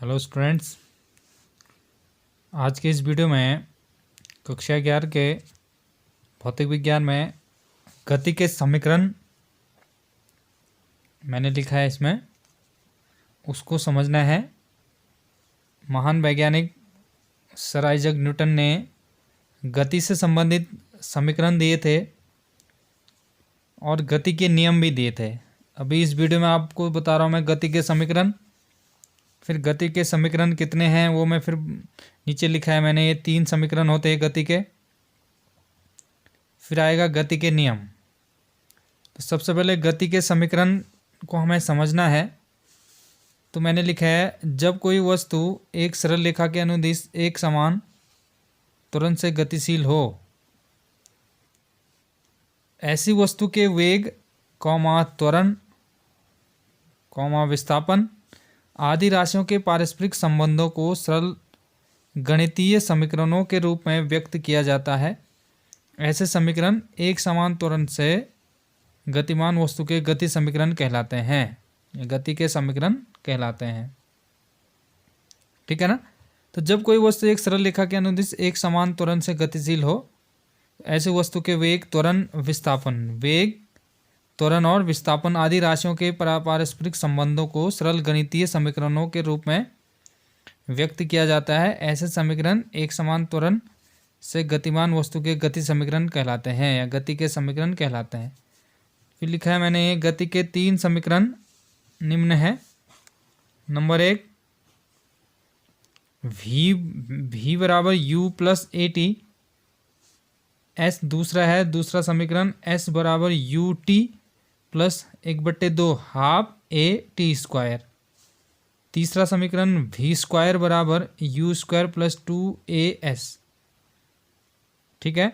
Hello students, आज के इस वीडियो में कक्षा 11 के भौतिक विज्ञान में गति के समीकरण मैंने लिखा है। इसमें उसको समझना है। महान वैज्ञानिक सर आइजैक न्यूटन ने गति से संबंधित समीकरण दिए थे और गति के नियम भी दिए थे। अभी इस वीडियो में आपको बता रहा हूँ मैं गति के समीकरण। फिर गति के समीकरण कितने हैं वो मैं फिर नीचे लिखा है मैंने। ये 3 समीकरण होते हैं गति के। फिर आएगा गति के नियम। तो सबसे पहले गति के समीकरण को हमें समझना है। तो मैंने लिखा है, जब कोई वस्तु एक सरल रेखा के अनुदिश एक समान त्वरण से गतिशील हो, ऐसी वस्तु के वेग, त्वरण, विस्थापन आदि राशियों के पारस्परिक संबंधों को सरल गणितीय समीकरणों के रूप में व्यक्त किया जाता है। ऐसे समीकरण एक समान त्वरण से गतिमान वस्तु के गति समीकरण कहलाते हैं। गति के समीकरण कहलाते हैं, ठीक है ना। तो जब कोई वस्तु एक सरल रेखा के अनुदिश एक समान त्वरण से गतिशील हो, ऐसे वस्तु के वेग, त्वरण, विस्थापन, वेग, त्वरण और विस्थापन आदि राशियों के पारस्परिक संबंधों को सरल गणितीय समीकरणों के रूप में व्यक्त किया जाता है। ऐसे समीकरण एक समान त्वरण से गतिमान वस्तु के गति समीकरण कहलाते हैं या गति के समीकरण कहलाते हैं। फिर लिखा है मैंने, गति के 3 समीकरण निम्न है। नंबर 1, v बराबर u plus a t. S दूसरा समीकरण s बराबर u T plus 1/2 half a t square. तीसरा समीकरण v स्क्वायर बराबर u स्क्वायर प्लस 2as, ठीक है।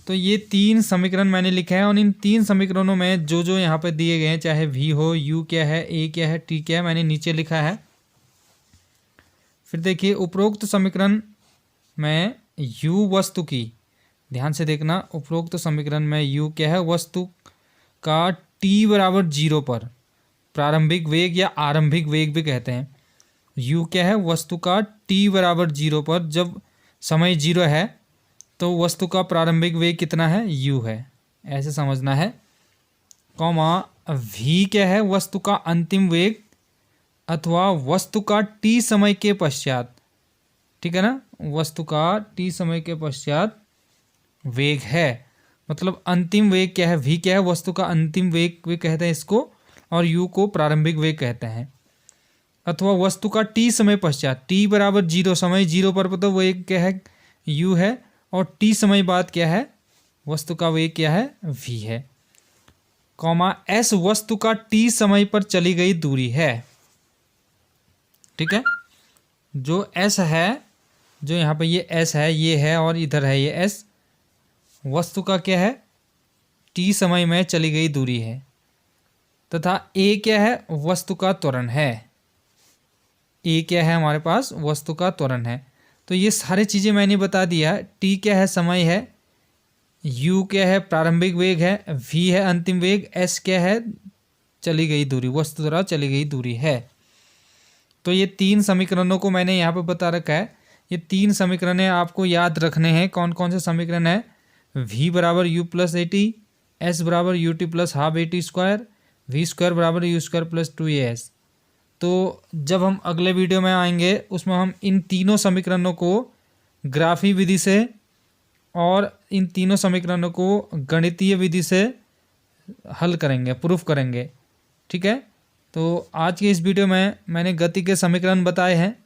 तो ये 3 समीकरण मैंने लिखे हैं और इन 3 समीकरणों में जो जो यहाँ पे दिए गए हैं, चाहे v हो, u क्या है, a क्या है, t क्या है, मैंने नीचे लिखा है। फिर देखिए, उपरोक्त समीकरण में u वस्तु की, ध्यान से देखना, उपरोक्त समीकरण में u क्या है, वस्तु का t बराबर 0 पर प्रारंभिक वेग या आरंभिक वेग भी कहते हैं। u क्या है, वस्तु का t बराबर 0 पर, जब समय 0 है तो वस्तु का प्रारंभिक वेग कितना है, u है, ऐसे समझना है। v क्या है, वस्तु का अंतिम वेग अथवा वस्तु का t समय के पश्चात, ठीक है ना, वस्तु का t समय के पश्चात वेग है। मतलब अंतिम वेग क्या है, v क्या है, वस्तु का अंतिम वेग भी कहते हैं इसको, और u को प्रारंभिक वेग कहते हैं। अथवा वस्तु का t समय पश्चात, t बराबर 0, समय 0 पर तो वेग क्या है, u है, और t समय बाद क्या है, वस्तु का वेग क्या है, v है। s वस्तु का t समय पर चली गई दूरी है, ठीक है। जो s है, जो यहाँ पे ये s है, ये है, और इधर है ये s, वस्तु का क्या है, t समय में चली गई दूरी है। तथा a क्या है, वस्तु का त्वरण है। a क्या है हमारे पास, वस्तु का त्वरण है। तो ये सारी चीज़ें मैंने बता दिया। t क्या है, समय है, u क्या है, प्रारंभिक वेग है, v है अंतिम वेग, s क्या है, चली गई दूरी, वस्तु द्वारा चली गई दूरी है। तो ये 3 समीकरणों को मैंने यहाँ पे बता रखा है। ये 3 समीकरण आपको याद रखने हैं। कौन कौन से समीकरण है, v बराबर u plus a t, s बराबर u t plus half a t square, v square बराबर यू स्क्वायर प्लस 2as। तो जब हम अगले वीडियो में आएंगे उसमें हम इन तीनों समीकरणों को ग्राफी विधि से और इन तीनों समीकरणों को गणितीय विधि से हल करेंगे, प्रूफ करेंगे, ठीक है। तो आज की इस वीडियो में मैंने गति के समीकरण बताए हैं।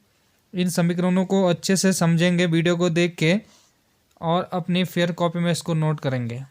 इन समीकरणों को अच्छे से समझेंगे वीडियो को देख के और अपनी फेयर कॉपी में इसको नोट करेंगे।